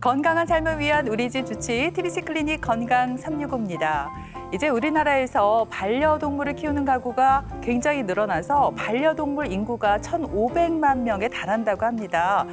건강한 삶을 위한 우리 집 주치 TBC 클리닉 건강 365입니다. 이제 우리나라에서 반려동물을 키우는 가구가 굉장히 늘어나서 반려동물 인구가 1,500만 명에 달한다고 합니다.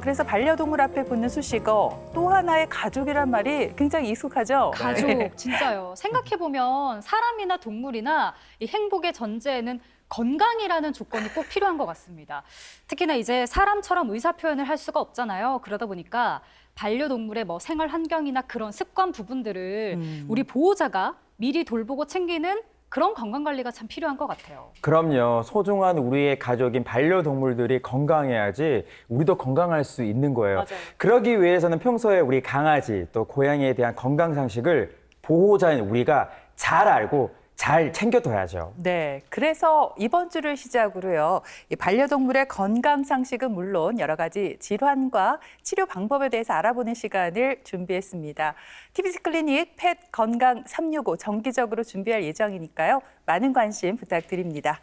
그래서 반려동물 앞에 붙는 수식어 또 하나의 가족이란 말이 굉장히 익숙하죠? 가족, 진짜요. 생각해보면 사람이나 동물이나 이 행복의 전제에는 건강이라는 조건이 꼭 필요한 것 같습니다. 특히나 이제 사람처럼 의사표현을 할 수가 없잖아요. 그러다 보니까 반려동물의 생활 환경이나 그런 습관 부분들을 우리 보호자가 미리 돌보고 챙기는 그런 건강관리가 참 필요한 것 같아요. 그럼요. 소중한 우리의 가족인 반려동물들이 건강해야지 우리도 건강할 수 있는 거예요. 맞아요. 그러기 위해서는 평소에 우리 강아지 또 고양이에 대한 건강 상식을 보호자인 우리가 잘 알고 잘 챙겨둬야죠. 네, 그래서 이번 주를 시작으로요. 이 반려동물의 건강 상식은 물론 여러 가지 질환과 치료 방법에 대해서 알아보는 시간을 준비했습니다. TBC 클리닉 펫 건강 365 정기적으로 준비할 예정이니까요. 많은 관심 부탁드립니다.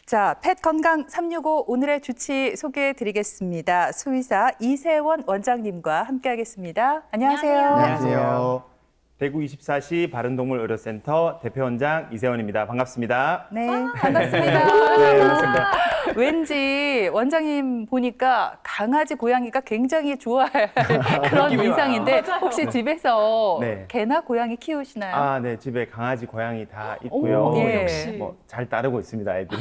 자, 펫 건강 365 오늘의 주치 소개해드리겠습니다. 수의사 이세원 원장님과 함께하겠습니다. 안녕하세요. 안녕하세요. 대구 24시 바른동물 의료센터 대표원장 이세원입니다. 반갑습니다. 네, 반갑습니다. 네, 반갑습니다. 왠지 원장님 보니까 강아지, 고양이가 굉장히 좋아할 그런 느낌이 인상인데 와요. 혹시 집에서 네. 개나 고양이 키우시나요? 아, 네, 집에 강아지, 고양이 다 있고요. 오, 예. 역시. 잘 따르고 있습니다, 애들이.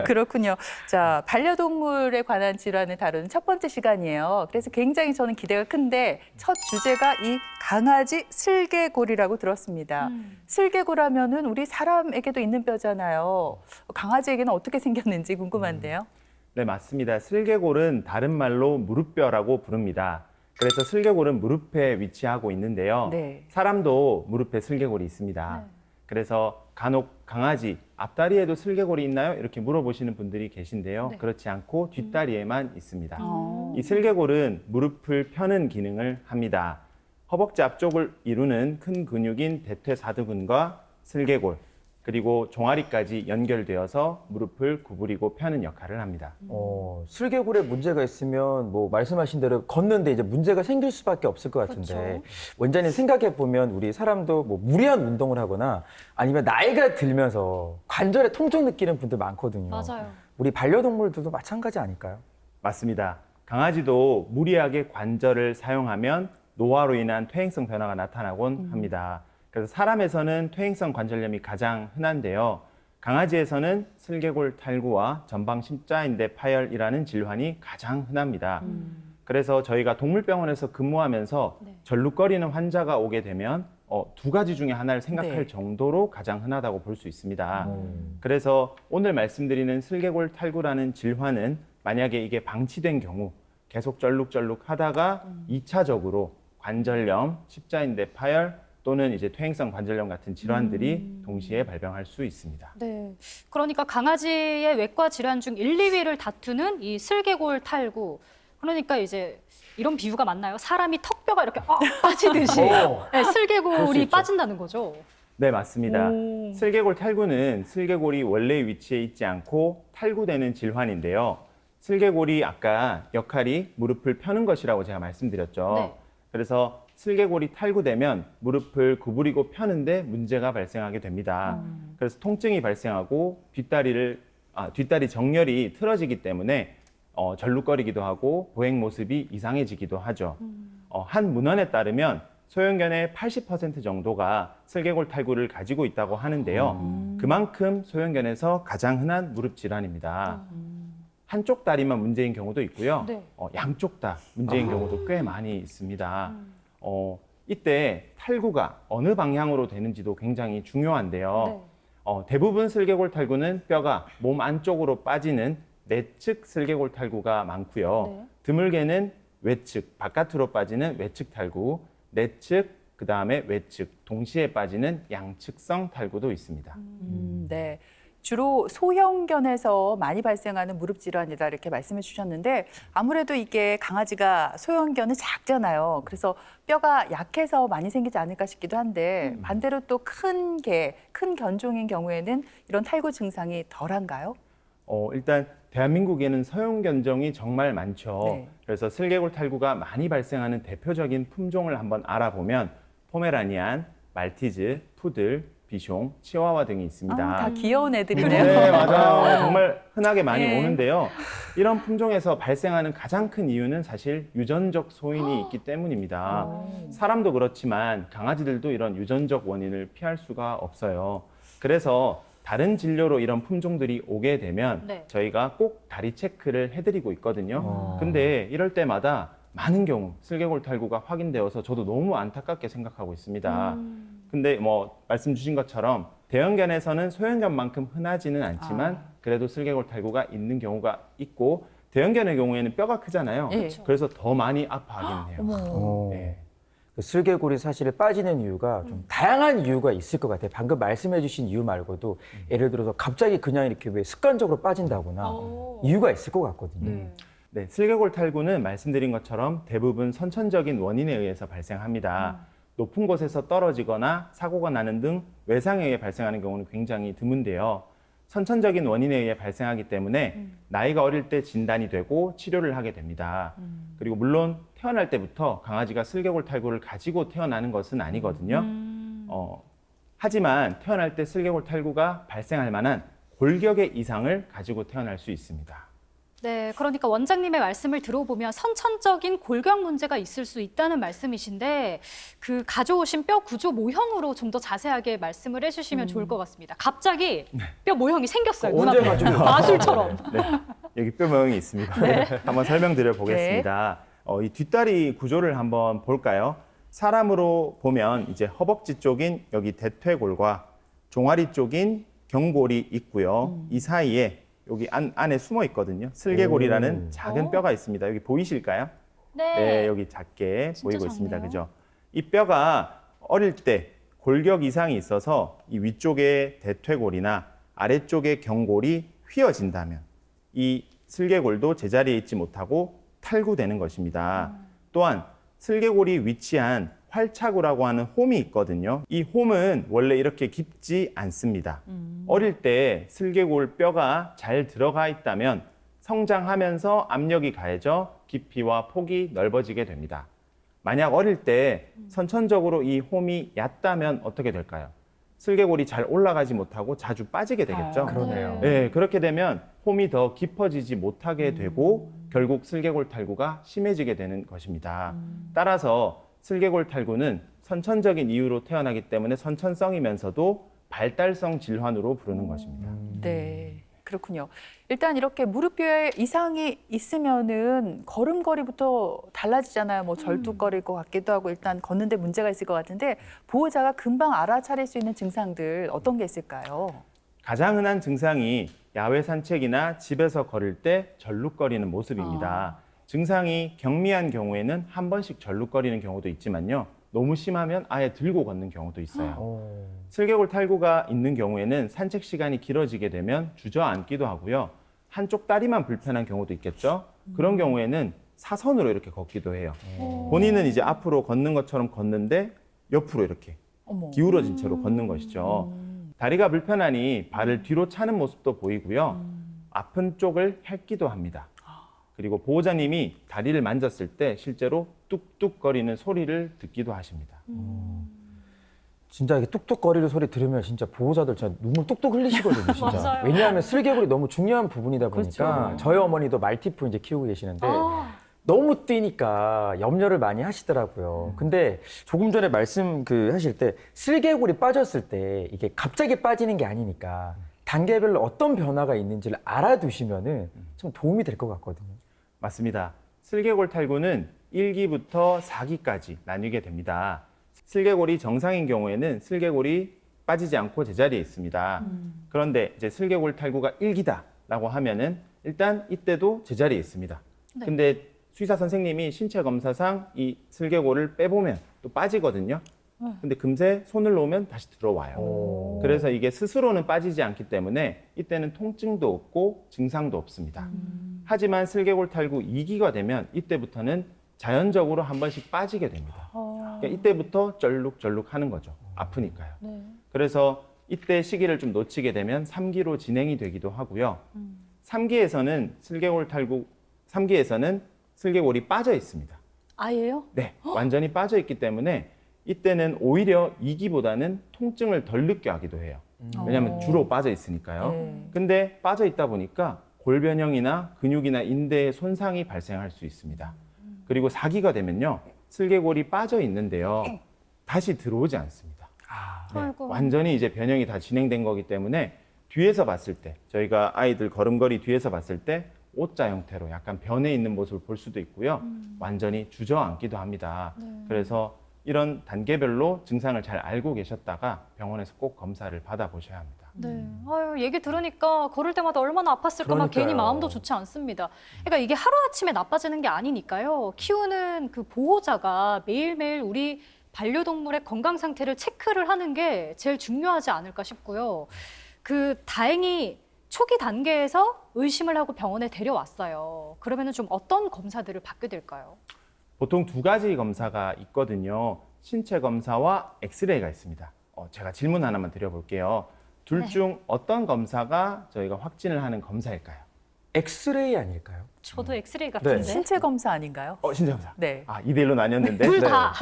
그렇군요. 자, 반려동물에 관한 질환을 다루는 첫 번째 시간이에요. 그래서 굉장히 저는 기대가 큰데 첫 주제가 이 강아지 슬개골이라고 들었습니다. 슬개골하면은 우리 사람에게도 있는 뼈잖아요. 강아지에게는 어떻게 생겼는지 궁금한데요. 네, 맞습니다. 슬개골은 다른 말로 무릎뼈라고 부릅니다. 그래서 슬개골은 무릎에 위치하고 있는데요. 네. 사람도 무릎에 슬개골이 있습니다. 그래서 간혹 강아지 앞다리에도 슬개골이 있나요? 이렇게 물어보시는 분들이 계신데요. 네. 그렇지 않고 뒷다리에만 있습니다. 어. 이 슬개골은 무릎을 펴는 기능을 합니다. 허벅지 앞쪽을 이루는 큰 근육인 대퇴사두근과 슬개골, 그리고 종아리까지 연결되어서 무릎을 구부리고 펴는 역할을 합니다. 슬개골에 문제가 있으면 말씀하신 대로 걷는데 이제 문제가 생길 수밖에 없을 것 같은데 그렇죠. 원장님 생각해 보면 우리 사람도 무리한 운동을 하거나 아니면 나이가 들면서 관절에 통증 느끼는 분들 많거든요. 맞아요. 우리 반려동물들도 마찬가지 아닐까요? 맞습니다. 강아지도 무리하게 관절을 사용하면 노화로 인한 퇴행성 변화가 나타나곤 합니다. 그래서 사람에서는 퇴행성 관절염이 가장 흔한데요. 강아지에서는 슬개골 탈구와 전방 십자인대 파열이라는 질환이 가장 흔합니다. 그래서 저희가 동물병원에서 근무하면서 네. 절룩거리는 환자가 오게 되면 두 가지 중에 하나를 생각할 네. 정도로 가장 흔하다고 볼 수 있습니다. 그래서 오늘 말씀드리는 슬개골 탈구라는 질환은 만약에 이게 방치된 경우 계속 쩔룩쩔룩 하다가 2차적으로 관절염, 십자인대 파열 또는 이제 퇴행성 관절염 같은 질환들이 동시에 발병할 수 있습니다. 네. 그러니까 강아지의 외과 질환 중 1, 2위를 다투는 이 슬개골 탈구. 그러니까 이제 이런 비유가 맞나요? 사람이 턱뼈가 이렇게 빠지듯이 오. 네, 그럴 수 슬개골이 있죠. 빠진다는 거죠. 네, 맞습니다. 오. 슬개골 탈구는 슬개골이 원래 위치에 있지 않고 탈구되는 질환인데요. 슬개골이 아까 역할이 무릎을 펴는 것이라고 제가 말씀드렸죠. 네. 그래서 슬개골이 탈구되면 무릎을 구부리고 펴는데 문제가 발생하게 됩니다. 그래서 통증이 발생하고 뒷다리 정렬이 틀어지기 때문에 절룩거리기도 하고 보행 모습이 이상해지기도 하죠. 한 문헌에 따르면 소형견의 80% 정도가 슬개골 탈구를 가지고 있다고 하는데요. 그만큼 소형견에서 가장 흔한 무릎 질환입니다. 한쪽 다리만 문제인 경우도 있고요. 네. 양쪽 다 문제인 경우도 꽤 많이 있습니다. 이때 탈구가 어느 방향으로 되는지도 굉장히 중요한데요. 대부분 슬개골 탈구는 뼈가 몸 안쪽으로 빠지는 내측 슬개골 탈구가 많고요. 네. 드물게는 외측, 바깥으로 빠지는 외측 탈구, 내측, 그 다음에 외측, 동시에 빠지는 양측성 탈구도 있습니다. 네. 주로 소형견에서 많이 발생하는 무릎 질환이다 이렇게 말씀해 주셨는데 아무래도 이게 강아지가 소형견은 작잖아요. 그래서 뼈가 약해서 많이 생기지 않을까 싶기도 한데 반대로 또 큰 개, 큰 견종인 경우에는 이런 탈구 증상이 덜한가요? 일단 대한민국에는 서용견종이 정말 많죠. 네. 그래서 슬개골 탈구가 많이 발생하는 대표적인 품종을 한번 알아보면 포메라니안, 말티즈, 푸들, 비숑, 치와와 등이 있습니다. 다 귀여운 애들이네요. 네, 맞아요. 정말 흔하게 많이 네. 오는데요. 이런 품종에서 발생하는 가장 큰 이유는 사실 유전적 소인이 있기 때문입니다. 사람도 그렇지만 강아지들도 이런 유전적 원인을 피할 수가 없어요. 그래서 다른 진료로 이런 품종들이 오게 되면 네. 저희가 꼭 다리 체크를 해드리고 있거든요. 근데 이럴 때마다 많은 경우 슬개골 탈구가 확인되어서 저도 너무 안타깝게 생각하고 있습니다. 근데 뭐 말씀 주신 것처럼 대형견에서는 소형견만큼 흔하지는 않지만 그래도 슬개골 탈구가 있는 경우가 있고 대형견의 경우에는 뼈가 크잖아요. 예. 그래서 더 많이 아파하긴 해요. 어. 네. 그 슬개골이 사실 빠지는 이유가 좀 다양한 이유가 있을 것 같아요. 방금 말씀해주신 이유 말고도 예를 들어서 갑자기 그냥 이렇게 왜 습관적으로 빠진다거나 이유가 있을 것 같거든요. 네, 슬개골 탈구는 말씀드린 것처럼 대부분 선천적인 원인에 의해서 발생합니다. 높은 곳에서 떨어지거나 사고가 나는 등 외상에 의해 발생하는 경우는 굉장히 드문데요. 선천적인 원인에 의해 발생하기 때문에 나이가 어릴 때 진단이 되고 치료를 하게 됩니다. 그리고 물론 태어날 때부터 강아지가 슬개골 탈구를 가지고 태어나는 것은 아니거든요. 하지만 태어날 때 슬개골 탈구가 발생할 만한 골격의 이상을 가지고 태어날 수 있습니다. 네, 그러니까 원장님의 말씀을 들어보면 선천적인 골격 문제가 있을 수 있다는 말씀이신데 그 가져오신 뼈 구조 모형으로 좀 더 자세하게 말씀을 해주시면 좋을 것 같습니다. 갑자기 뼈 모형이 생겼어요. 언제 눈앞에. 가지고 마술처럼. 네, 여기 뼈 모형이 있습니다. 한번 설명드려 보겠습니다. 이 뒷다리 구조를 한번 볼까요? 사람으로 보면 이제 허벅지 쪽인 여기 대퇴골과 종아리 쪽인 경골이 있고요. 이 사이에 여기 안에 숨어 있거든요. 슬개골이라는 작은 뼈가 있습니다. 여기 보이실까요? 네, 여기 작게 진짜 보이고 있습니다. 작네요. 그죠? 이 뼈가 어릴 때 골격 이상이 있어서 이 위쪽의 대퇴골이나 아래쪽의 경골이 휘어진다면 이 슬개골도 제자리에 있지 못하고 탈구되는 것입니다. 또한 슬개골이 위치한 활차구라고 하는 홈이 있거든요. 이 홈은 원래 이렇게 깊지 않습니다. 어릴 때 슬개골 뼈가 잘 들어가 있다면 성장하면서 압력이 가해져 깊이와 폭이 넓어지게 됩니다. 만약 어릴 때 선천적으로 이 홈이 얕다면 어떻게 될까요? 슬개골이 잘 올라가지 못하고 자주 빠지게 되겠죠. 그러네요. 네, 그렇게 되면 홈이 더 깊어지지 못하게 되고 결국 슬개골 탈구가 심해지게 되는 것입니다. 따라서 슬개골 탈구는 선천적인 이유로 태어나기 때문에 선천성이면서도 발달성 질환으로 부르는 것입니다. 네, 그렇군요. 일단 이렇게 무릎뼈에 이상이 있으면은 걸음걸이부터 달라지잖아요. 뭐 절뚝거릴 것 같기도 하고 일단 걷는데 문제가 있을 것 같은데 보호자가 금방 알아차릴 수 있는 증상들 어떤 게 있을까요? 가장 흔한 증상이 야외 산책이나 집에서 걸을 때 절룩거리는 모습입니다. 증상이 경미한 경우에는 한 번씩 절룩거리는 경우도 있지만요. 너무 심하면 아예 들고 걷는 경우도 있어요. 슬개골 탈구가 있는 경우에는 산책 시간이 길어지게 되면 주저앉기도 하고요. 한쪽 다리만 불편한 경우도 있겠죠. 그런 경우에는 사선으로 이렇게 걷기도 해요. 본인은 이제 앞으로 걷는 것처럼 걷는데 옆으로 이렇게 어머. 기울어진 채로 걷는 것이죠. 다리가 불편하니 발을 뒤로 차는 모습도 보이고요. 아픈 쪽을 핥기도 합니다. 그리고 보호자님이 다리를 만졌을 때 실제로 뚝뚝거리는 소리를 듣기도 하십니다. 진짜 이게 뚝뚝거리는 소리 들으면 진짜 보호자들 진짜 눈물 뚝뚝 흘리시거든요, 진짜. 맞아요. 왜냐하면 슬개골이 너무 중요한 부분이다 보니까 그렇죠. 저희 어머니도 말티푸 이제 키우고 계시는데 너무 뛰니까 염려를 많이 하시더라고요. 근데 조금 전에 말씀 하실 때 슬개골이 빠졌을 때 이게 갑자기 빠지는 게 아니니까 단계별로 어떤 변화가 있는지를 알아두시면은 좀 도움이 될 것 같거든요. 맞습니다. 슬개골 탈구는 1기부터 4기까지 나뉘게 됩니다. 슬개골이 정상인 경우에는 슬개골이 빠지지 않고 제자리에 있습니다. 그런데 이제 슬개골 탈구가 1기다라고 하면은 일단 이때도 제자리에 있습니다. 네. 근데 수의사 선생님이 신체 검사상 이 슬개골을 빼보면 또 빠지거든요. 근데 금세 손을 놓으면 다시 들어와요. 그래서 이게 스스로는 빠지지 않기 때문에 이때는 통증도 없고 증상도 없습니다. 하지만 슬개골 탈구 2기가 되면 이때부터는 자연적으로 한 번씩 빠지게 됩니다. 그러니까 이때부터 쩔룩쩔룩 하는 거죠. 아프니까요. 그래서 이때 시기를 좀 놓치게 되면 3기로 진행이 되기도 하고요. 삼기에서는 슬개골이 빠져 있습니다. 아예요? 네, 완전히 빠져 있기 때문에 이때는 오히려 2기보다는 통증을 덜 느껴 하기도 해요. 왜냐하면 주로 빠져 있으니까요. 네. 근데 빠져 있다 보니까 골변형이나 근육이나 인대에 손상이 발생할 수 있습니다. 그리고 4기가 되면요, 슬개골이 빠져 있는데요, 다시 들어오지 않습니다. 네, 아이고. 완전히 이제 변형이 다 진행된 거기 때문에 뒤에서 봤을 때, 저희가 아이들 걸음걸이 뒤에서 봤을 때 O자 형태로 약간 변해 있는 모습을 볼 수도 있고요. 완전히 주저앉기도 합니다. 그래서 이런 단계별로 증상을 잘 알고 계셨다가 병원에서 꼭 검사를 받아보셔야 합니다. 네. 아유, 얘기 들으니까 걸을 때마다 얼마나 아팠을까 막 그러니까요. 괜히 마음도 좋지 않습니다. 그러니까 이게 하루아침에 나빠지는 게 아니니까요. 키우는 그 보호자가 매일매일 우리 반려동물의 건강 상태를 체크를 하는 게 제일 중요하지 않을까 싶고요. 다행히 초기 단계에서 의심을 하고 병원에 데려왔어요. 그러면은 좀 어떤 검사들을 받게 될까요? 보통 2가지 검사가 있거든요. 신체 검사와 엑스레이가 있습니다. 제가 질문 하나만 드려볼게요. 둘 중 어떤 검사가 저희가 확진을 하는 검사일까요? 엑스레이 아닐까요? 저도 엑스레이 같은데. 신체 검사 아닌가요? 신체 검사. 네. 2대1로 나뉘었는데. 둘 다.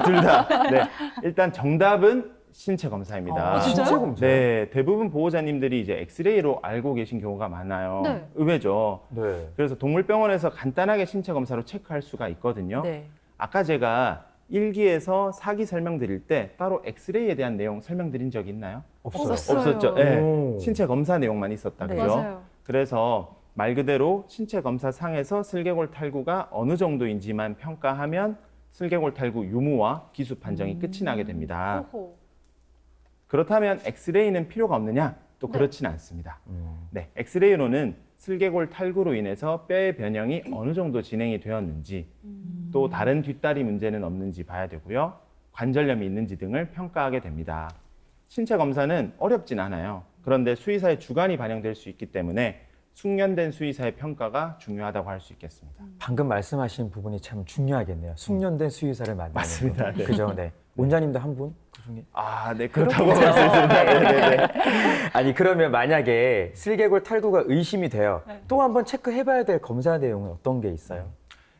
둘 다. 네. 일단 정답은 신체 검사입니다. 진짜요? 신체 검사. 네, 대부분 보호자님들이 이제 엑스레이로 알고 계신 경우가 많아요. 네. 의외죠. 네. 그래서 동물병원에서 간단하게 신체 검사로 체크할 수가 있거든요. 네. 아까 제가 1기에서 4기 설명드릴 때 따로 엑스레이에 대한 내용 설명드린 적이 있나요? 없었어요. 없었죠. 네. 오. 신체 검사 내용만 있었다. 네. 그죠? 맞아요. 그래서 말 그대로 신체 검사 상에서 슬개골 탈구가 어느 정도인지만 평가하면 슬개골 탈구 유무와 기수 판정이 끝이 나게 됩니다. 호호. 그렇다면 엑스레이는 필요가 없느냐? 또 그렇지는 않습니다. 네, 엑스레이로는 슬개골 탈구로 인해서 뼈의 변형이 어느 정도 진행이 되었는지, 또 다른 뒷다리 문제는 없는지 봐야 되고요. 관절염이 있는지 등을 평가하게 됩니다. 신체 검사는 어렵진 않아요. 그런데 수의사의 주관이 반영될 수 있기 때문에 숙련된 수의사의 평가가 중요하다고 할 수 있겠습니다. 방금 말씀하신 부분이 참 중요하겠네요. 숙련된 수의사를 만나는 맞습니다. 거. 네. 그죠? 네. 원장님도 한 분? 그중에? 네, 그렇다고 말씀드립니다. 네네네. 아니 그러면 만약에 슬개골 탈구가 의심이 돼요. 또 한번 체크해봐야 될 검사 내용은 어떤 게 있어요?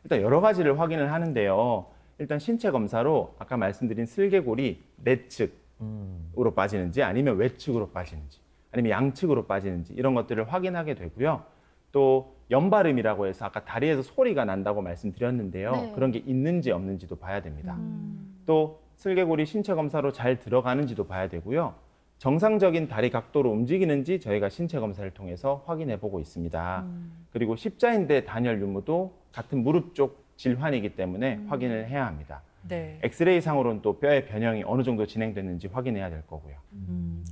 일단 여러 가지를 확인을 하는데요. 일단 신체 검사로 아까 말씀드린 슬개골이 내측으로 빠지는지 아니면 외측으로 빠지는지 아니면 양측으로 빠지는지 이런 것들을 확인하게 되고요. 또 연발음이라고 해서 아까 다리에서 소리가 난다고 말씀드렸는데요. 네. 그런 게 있는지 없는지도 봐야 됩니다. 또 슬개골이 신체 검사로 잘 들어가는지도 봐야 되고요. 정상적인 다리 각도로 움직이는지 저희가 신체 검사를 통해서 확인해 보고 있습니다. 그리고 십자인대 단열 유무도 같은 무릎 쪽 질환이기 때문에 확인을 해야 합니다. 네. 엑스레이 상으로는 또 뼈의 변형이 어느 정도 진행됐는지 확인해야 될 거고요.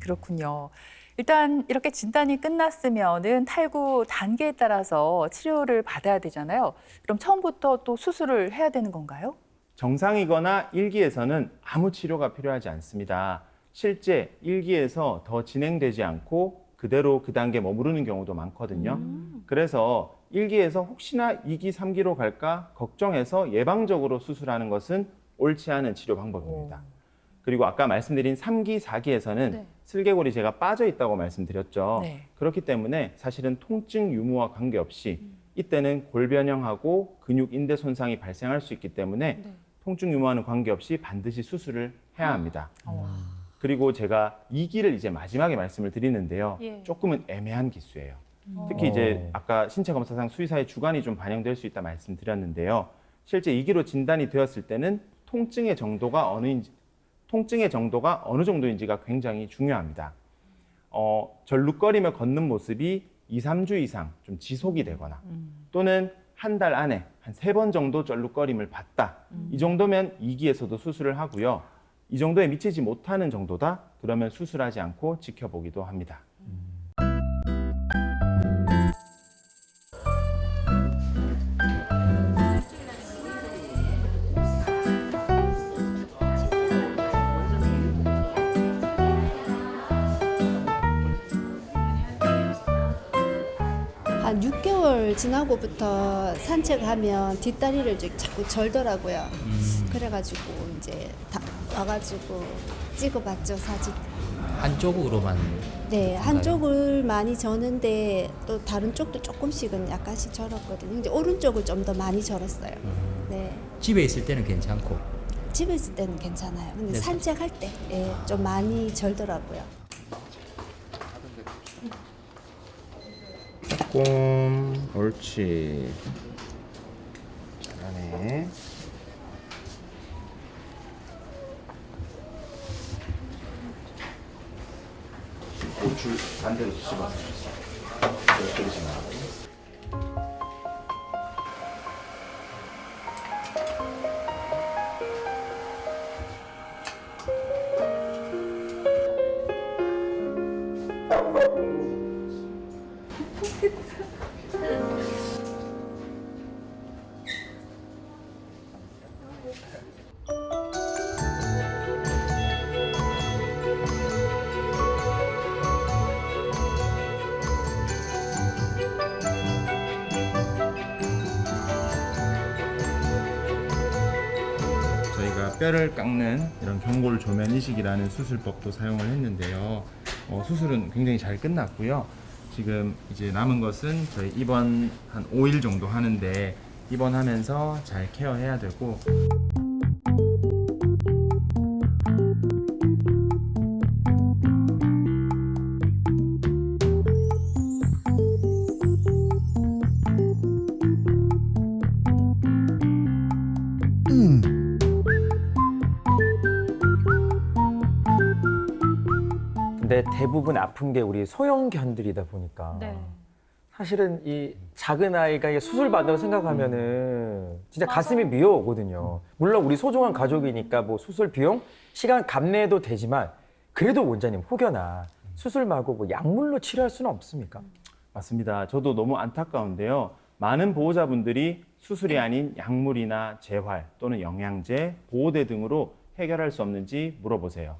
그렇군요. 일단 이렇게 진단이 끝났으면은 탈구 단계에 따라서 치료를 받아야 되잖아요. 그럼 처음부터 또 수술을 해야 되는 건가요? 정상이거나 1기에서는 아무 치료가 필요하지 않습니다. 실제 1기에서 더 진행되지 않고 그대로 그 단계에 머무르는 경우도 많거든요. 그래서 1기에서 혹시나 2기, 3기로 갈까 걱정해서 예방적으로 수술하는 것은 옳지 않은 치료 방법입니다. 그리고 아까 말씀드린 3기, 4기에서는 네. 슬개골이 제가 빠져 있다고 말씀드렸죠. 네. 그렇기 때문에 사실은 통증 유무와 관계없이 이때는 골변형하고 근육 인대 손상이 발생할 수 있기 때문에 네. 통증 유무와는 관계없이 반드시 수술을 해야 합니다. 그리고 제가 2기를 이제 마지막에 말씀을 드리는데요. 예. 조금은 애매한 기수예요. 특히 이제 아까 신체 검사상 수의사의 주관이 좀 반영될 수 있다 말씀드렸는데요. 실제 2기로 진단이 되었을 때는 통증의 정도가 어느 정도인지가 굉장히 중요합니다. 절룩거리며 걷는 모습이 2, 3주 이상 좀 지속이 되거나 또는 한 달 안에 한 3번 정도 절룩거림을 봤다. 이 정도면 2기에서도 수술을 하고요. 이 정도에 미치지 못하는 정도다. 그러면 수술하지 않고 지켜보기도 합니다. 한 6개월 지나고부터 산책하면 뒷다리를 이제 자꾸 절더라고요. 그래가지고 이제 다 와가지고 찍어봤죠, 사진. 한쪽으로만 네, 한쪽을 많이 저는데 또 다른 쪽도 조금씩은 약간씩 절었거든요. 이제 오른쪽을 좀 더 많이 절었어요. 네. 집에 있을 때는 괜찮고 집에 있을 때는 괜찮아요. 근데 네. 산책할 때 좀 많이 절더라고요. 조금 옳지. 잘하네. 고추 반대로 씹어서 주세요. 그러지 말고. 저희가 뼈를 깎는 이런 경골 조면 이식이라는 수술법도 사용을 했는데요. 수술은 굉장히 잘 끝났고요. 지금 이제 남은 것은 저희 입원 한 5일 정도 하는데 입원하면서 잘 케어해야 되고. 근데 대부분 아픈 게 우리 소형견들이다 보니까 네. 사실은 이 작은 아이가 이게 수술 받다고 생각하면은 진짜 가슴이 미어오거든요. 물론 우리 소중한 가족이니까 뭐 수술 비용, 시간 감내해도 되지만 그래도 원장님 혹여나 수술 말고 뭐 약물로 치료할 수는 없습니까? 맞습니다. 저도 너무 안타까운데요. 많은 보호자분들이 수술이 아닌 약물이나 재활 또는 영양제, 보호대 등으로 해결할 수 없는지 물어보세요.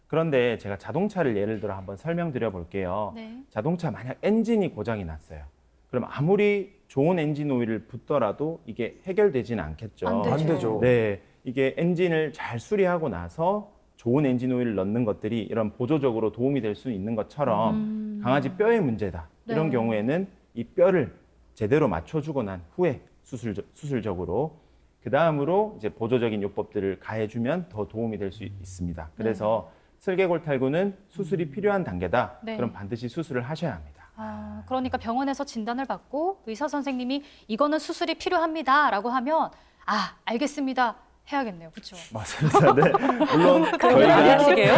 그런데 제가 자동차를 예를 들어 한번 설명드려 볼게요. 네. 자동차 만약 엔진이 고장이 났어요. 그럼 아무리 좋은 엔진 오일을 붓더라도 이게 해결되지는 않겠죠. 안 되죠. 안 되죠. 네, 이게 엔진을 잘 수리하고 나서 좋은 엔진 오일을 넣는 것들이 이런 보조적으로 도움이 될 수 있는 것처럼 강아지 뼈의 문제다. 이런 네. 경우에는 이 뼈를 제대로 맞춰주고 난 후에 수술적으로 그 다음으로 이제 보조적인 요법들을 가해주면 더 도움이 될 수 있습니다. 그래서 슬개골 탈구는 수술이 필요한 단계다. 네. 그럼 반드시 수술을 하셔야 합니다. 아, 그러니까 병원에서 진단을 받고 의사 선생님이 이거는 수술이 필요합니다라고 하면 아, 알겠습니다. 해야겠네요. 그렇죠? 맞습니다. 네. 물론 많이 저희가 하시게요?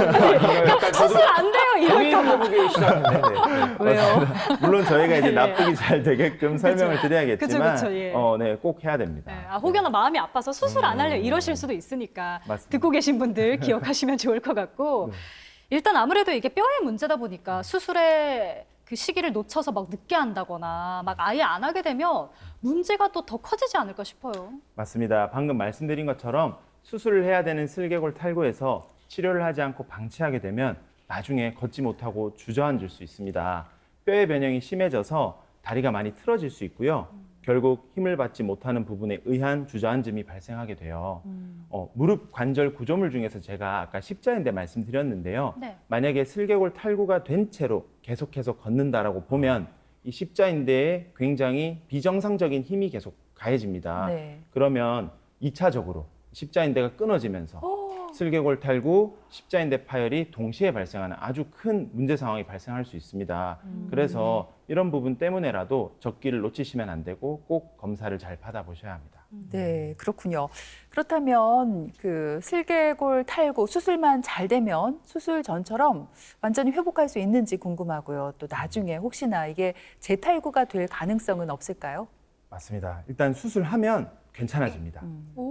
수술 안 돼요. 이러니까. 해보기 시작했는데. 왜요? 물론 저희가 이제 예. 납득이 잘 되게끔 설명을 드려야겠지만 그쵸, 예. 네, 꼭 해야 됩니다. 네, 아, 혹여나 마음이 아파서 수술 안 하려 이러실 수도 있으니까 맞습니다. 듣고 계신 분들 기억하시면 좋을 것 같고 일단 아무래도 이게 뼈의 문제다 보니까 수술에 그 시기를 놓쳐서 막 늦게 한다거나 막 아예 안 하게 되면 문제가 또 더 커지지 않을까 싶어요. 맞습니다. 방금 말씀드린 것처럼 수술을 해야 되는 슬개골 탈구에서 치료를 하지 않고 방치하게 되면 나중에 걷지 못하고 주저앉을 수 있습니다. 뼈의 변형이 심해져서 다리가 많이 틀어질 수 있고요. 결국 힘을 받지 못하는 부분에 의한 주저앉음이 발생하게 돼요. 무릎 관절 구조물 중에서 제가 아까 십자인대 말씀드렸는데요. 네. 만약에 슬개골 탈구가 된 채로 계속해서 걷는다라고 보면 이 십자인대에 굉장히 비정상적인 힘이 계속 가해집니다. 네. 그러면 2차적으로 십자인대가 끊어지면서 슬개골 탈구, 십자인대 파열이 동시에 발생하는 아주 큰 문제 상황이 발생할 수 있습니다. 그래서 이런 부분 때문에라도 적기를 놓치시면 안 되고 꼭 검사를 잘 받아보셔야 합니다. 네, 그렇군요. 그렇다면 그 슬개골 탈구 수술만 잘 되면 수술 전처럼 완전히 회복할 수 있는지 궁금하고요. 또 나중에 혹시나 이게 재탈구가 될 가능성은 없을까요? 맞습니다. 일단 수술하면 괜찮아집니다.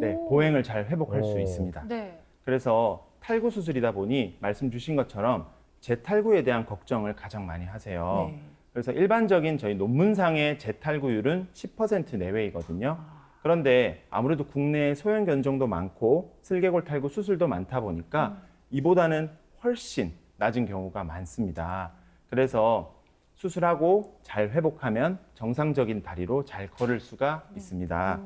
네, 보행을 잘 회복할 수 오. 있습니다. 네. 그래서 탈구 수술이다 보니 말씀 주신 것처럼 재탈구에 대한 걱정을 가장 많이 하세요. 네. 그래서 일반적인 저희 논문상의 재탈구율은 10% 내외이거든요. 그런데 아무래도 국내에 소형 견종도 많고 슬개골 탈구 수술도 많다 보니까 이보다는 훨씬 낮은 경우가 많습니다. 그래서 수술하고 잘 회복하면 정상적인 다리로 잘 걸을 수가 있습니다.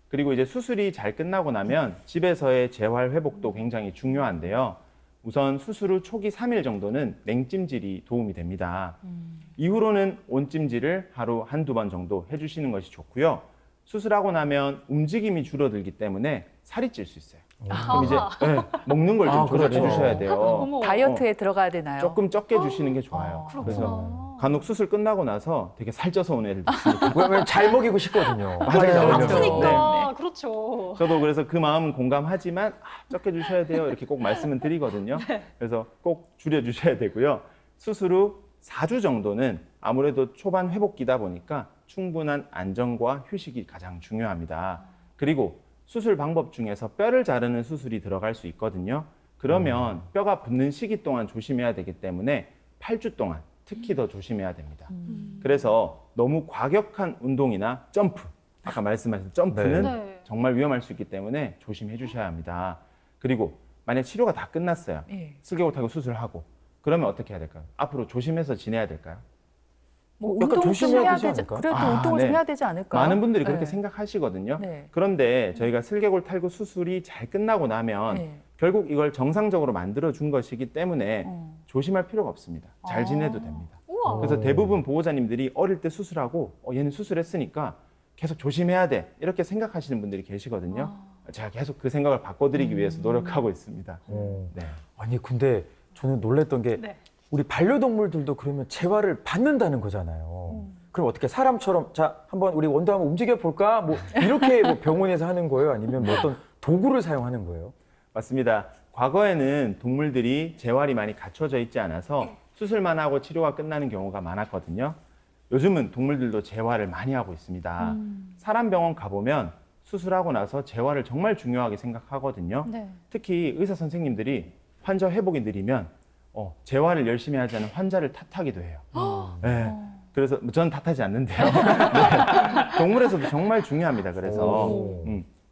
그리고 이제 수술이 잘 끝나고 나면 집에서의 재활 회복도 굉장히 중요한데요. 우선 수술 후 초기 3일 정도는 냉찜질이 도움이 됩니다. 이후로는 온찜질을 하루 한두 번 정도 해주시는 것이 좋고요. 수술하고 나면 움직임이 줄어들기 때문에 살이 찔 수 있어요. 그럼 이제 먹는 걸 좀 조절해 그렇죠. 주셔야 돼요. 어머. 다이어트에 들어가야 되나요? 조금 적게 주시는 게 좋아요. 그래서 간혹 수술 끝나고 나서 되게 살쪄서 온 애들도 있으니까. 왜냐면 잘 먹이고 싶거든요. 맞아요. 아프니까 그렇죠. 저도 그래서 그 마음은 공감하지만 적게 주셔야 돼요. 이렇게 꼭 말씀은 드리거든요. 그래서 꼭 줄여 주셔야 되고요. 수술 후 4주 정도는 아무래도 초반 회복기다 보니까 충분한 안정과 휴식이 가장 중요합니다. 그리고 수술 방법 중에서 뼈를 자르는 수술이 들어갈 수 있거든요. 그러면 뼈가 붙는 시기 동안 조심해야 되기 때문에 8주 동안 특히 더 조심해야 됩니다. 그래서 너무 과격한 운동이나 점프, 아까 말씀하신 점프는 네. 정말 위험할 수 있기 때문에 조심해 주셔야 합니다. 그리고 만약 치료가 다 끝났어요. 예. 슬개골 탈구 수술하고 그러면 어떻게 해야 될까요? 앞으로 조심해서 지내야 될까요? 뭐 약간 운동 좀 조심해야 해야 되지 되지. 않을까? 그래도 아, 운동을 네. 좀 해야 되지 않을까? 많은 분들이 그렇게 네. 생각하시거든요. 네. 그런데 저희가 슬개골 탈구 수술이 잘 끝나고 나면 네. 결국 이걸 정상적으로 만들어 준 것이기 때문에 조심할 필요가 없습니다. 잘 지내도 됩니다. 우와. 그래서 대부분 보호자님들이 어릴 때 수술하고 얘는 수술했으니까 계속 조심해야 돼 이렇게 생각하시는 분들이 계시거든요. 제가 계속 그 생각을 바꿔드리기 위해서 노력하고 있습니다. 네. 아니 근데 저는 놀랬던 게 네. 우리 반려동물들도 그러면 재활을 받는다는 거잖아요. 그럼 어떻게 사람처럼 자 한번 우리 원도 한번 움직여 볼까? 뭐 이렇게 뭐 병원에서 하는 거예요? 아니면 뭐 어떤 도구를 사용하는 거예요? 맞습니다. 과거에는 동물들이 재활이 많이 갖춰져 있지 않아서 수술만 하고 치료가 끝나는 경우가 많았거든요. 요즘은 동물들도 재활을 많이 하고 있습니다. 사람 병원 가보면 수술하고 나서 재활을 정말 중요하게 생각하거든요. 네. 특히 의사 선생님들이 환자 회복이 느리면 재활을 열심히 하지 않은 환자를 탓하기도 해요. 네. 그래서 저는 탓하지 않는데요. 네. 동물에서도 정말 중요합니다. 그래서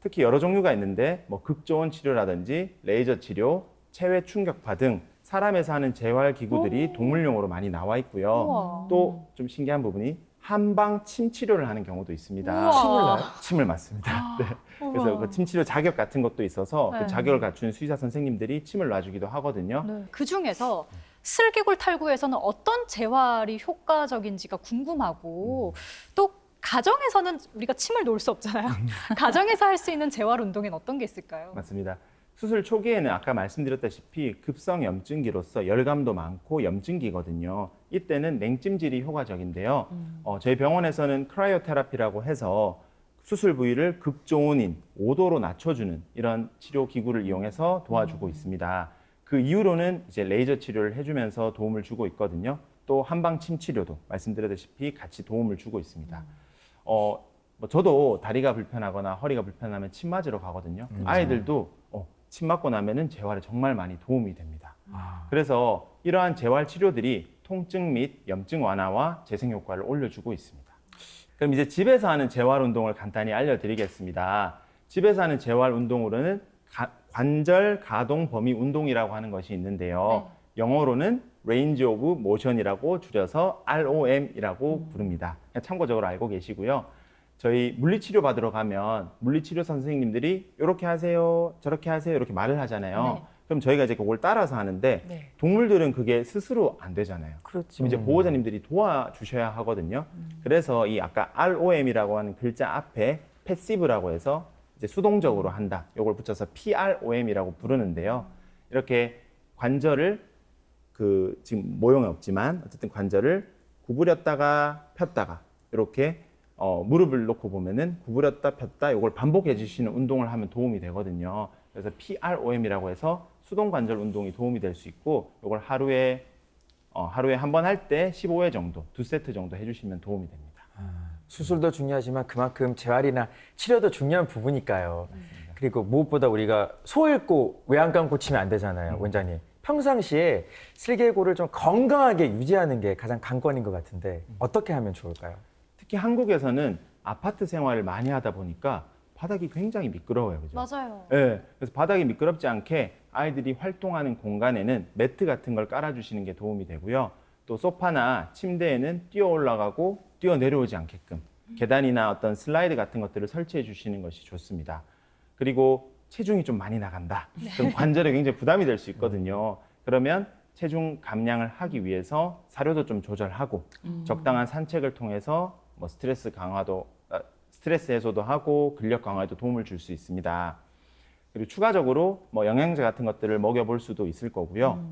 특히 여러 종류가 있는데 뭐 극저온 치료라든지 레이저 치료, 체외 충격파 등 사람에서 하는 재활 기구들이 동물용으로 많이 나와 있고요. 우와. 또 좀 신기한 부분이 한방 침 치료를 하는 경우도 있습니다. 우와. 침을 나요? 침을 맞습니다. 네. 그래서 그 침 치료 자격 같은 것도 있어서 네. 그 자격을 갖춘 수의사 선생님들이 침을 놔주기도 하거든요. 네. 그 중에서 슬개골 탈구에서는 어떤 재활이 효과적인지가 궁금하고 또 가정에서는 우리가 침을 놓을 수 없잖아요. 가정에서 할 수 있는 재활 운동엔 어떤 게 있을까요? 맞습니다. 수술 초기에는 아까 말씀드렸다시피 급성 염증기로서 열감도 많고 염증기거든요. 이때는 냉찜질이 효과적인데요. 저희 병원에서는 크라이오테라피라고 해서 수술 부위를 극저온인 5도로 낮춰주는 이런 치료 기구를 이용해서 도와주고 있습니다. 그 이후로는 이제 레이저 치료를 해주면서 도움을 주고 있거든요. 또 한방 침 치료도 말씀드렸다시피 같이 도움을 주고 있습니다. 뭐 저도 다리가 불편하거나 허리가 불편하면 침 맞으러 가거든요. 아이들도 침 맞고 나면은 재활에 정말 많이 도움이 됩니다. 그래서 이러한 재활 치료들이 통증 및 염증 완화와 재생 효과를 올려주고 있습니다. 그럼 이제 집에서 하는 재활 운동을 간단히 알려드리겠습니다. 집에서 하는 재활 운동으로는 관절 가동 범위 운동이라고 하는 것이 있는데요. 영어로는 Range of Motion이라고 줄여서 ROM이라고 부릅니다. 그냥 참고적으로 알고 계시고요. 저희 물리치료 받으러 가면 물리치료 선생님들이 이렇게 하세요, 저렇게 하세요 이렇게 말을 하잖아요. 네. 그럼 저희가 이제 그걸 따라서 하는데 네. 동물들은 그게 스스로 안 되잖아요. 그렇죠. 그럼 이제 보호자님들이 도와주셔야 하거든요. 그래서 이 아까 ROM이라고 하는 글자 앞에 패시브라고 해서 이제 수동적으로 한다. 이걸 붙여서 PROM이라고 부르는데요. 이렇게 관절을 지금 모형은 없지만 어쨌든 관절을 구부렸다가 폈다가 이렇게 무릎을 놓고 보면은 구부렸다 폈다 이걸 반복해 주시는 운동을 하면 도움이 되거든요. 그래서 PROM이라고 해서 수동 관절 운동이 도움이 될 수 있고 이걸 하루에 한 번 할 때 15회 정도, 2세트 정도 해주시면 도움이 됩니다. 수술도 중요하지만 그만큼 재활이나 치료도 중요한 부분이니까요. 그리고 무엇보다 우리가 소 잃고 외 안 감고 치면 안 되잖아요, 원장님. 평상시에 슬개골을 좀 건강하게 유지하는 게 가장 관건인 것 같은데 어떻게 하면 좋을까요? 특히 한국에서는 아파트 생활을 많이 하다 보니까 바닥이 굉장히 미끄러워요. 그죠? 맞아요. 네, 그래서 바닥이 미끄럽지 않게 아이들이 활동하는 공간에는 매트 같은 걸 깔아주시는 게 도움이 되고요. 또 소파나 침대에는 뛰어 올라가고 뛰어 내려오지 않게끔 계단이나 어떤 슬라이드 같은 것들을 설치해 주시는 것이 좋습니다. 그리고 체중이 좀 많이 나간다. 그럼 관절에 굉장히 부담이 될 수 있거든요. 그러면 체중 감량을 하기 위해서 사료도 좀 조절하고 적당한 산책을 통해서 뭐 스트레스 해소도 하고 근력 강화에도 도움을 줄 수 있습니다. 그리고 추가적으로 뭐 영양제 같은 것들을 먹여볼 수도 있을 거고요.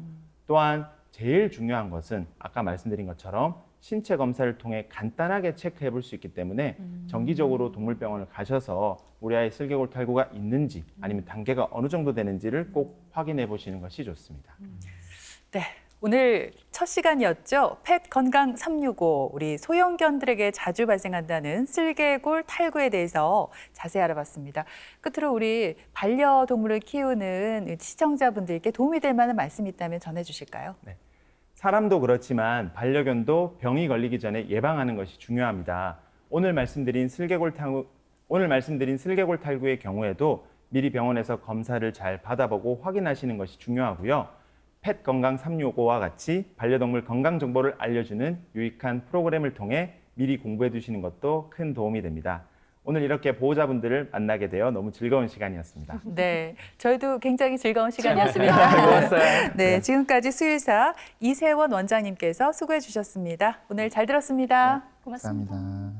또한 제일 중요한 것은 아까 말씀드린 것처럼 신체 검사를 통해 간단하게 체크해 볼 수 있기 때문에 정기적으로 동물병원을 가셔서 우리 아이 슬개골 탈구가 있는지 아니면 단계가 어느 정도 되는지를 꼭 확인해 보시는 것이 좋습니다. 네, 오늘 첫 시간이었죠. 펫 건강 365 우리 소형견들에게 자주 발생한다는 슬개골 탈구에 대해서 자세히 알아봤습니다. 끝으로 우리 반려동물을 키우는 시청자분들께 도움이 될 만한 말씀이 있다면 전해주실까요? 사람도 그렇지만 반려견도 병이 걸리기 전에 예방하는 것이 중요합니다. 오늘 말씀드린 슬개골 탈구의 경우에도 미리 병원에서 검사를 잘 받아보고 확인하시는 것이 중요하고요. 펫 건강 365와 같이 반려동물 건강 정보를 알려주는 유익한 프로그램을 통해 미리 공부해 두시는 것도 큰 도움이 됩니다. 오늘 이렇게 보호자분들을 만나게 되어 너무 즐거운 시간이었습니다. 네, 저희도 굉장히 즐거운 시간이었습니다. 즐거웠어요. 네, 지금까지 수의사 이세원 원장님께서 수고해 주셨습니다. 오늘 잘 들었습니다. 고맙습니다. 감사합니다.